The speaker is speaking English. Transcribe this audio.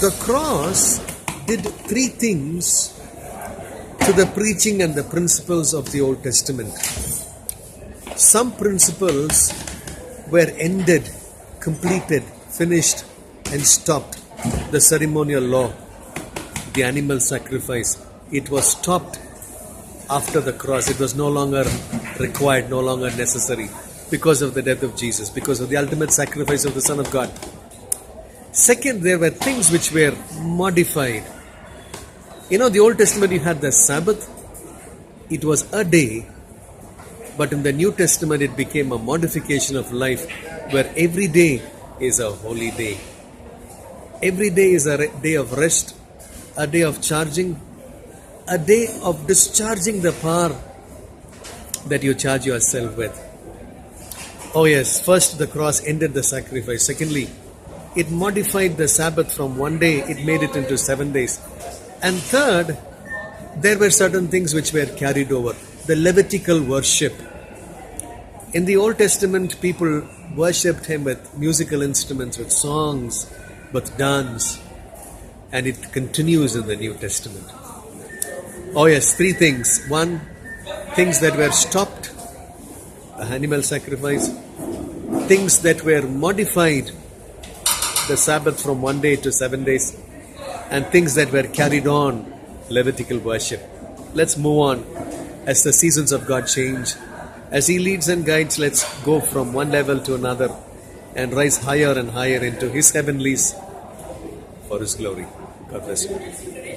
the cross did three things to the preaching and the principles of the Old Testament. Some principles were ended, completed, finished, and stopped. The ceremonial law, the animal sacrifice, it was stopped after the cross. It was no longer required, no longer necessary, because of the death of Jesus, because of the ultimate sacrifice of the Son of God. Second, there were things which were modified. The Old Testament, you had the Sabbath. It was a day. But in the New Testament, it became a modification of life where every day is a holy day. Every day is a day of rest, a day of charging, a day of discharging the power that you charge yourself with. Oh yes, first the cross ended the sacrifice. Secondly, it modified the Sabbath from one day, it made it into 7 days. And third, there were certain things which were carried over. The Levitical worship. In the Old Testament, people worshipped him with musical instruments, with songs, with dance. And it continues in the New Testament. Oh yes, three things. One, things that were stopped, the animal sacrifice. Things that were modified, the Sabbath from 1 day to 7 days. And things that were carried on, Levitical worship. Let's move on as the seasons of God change. As He leads and guides, let's go from one level to another and rise higher and higher into His heavenlies for His glory. God bless you.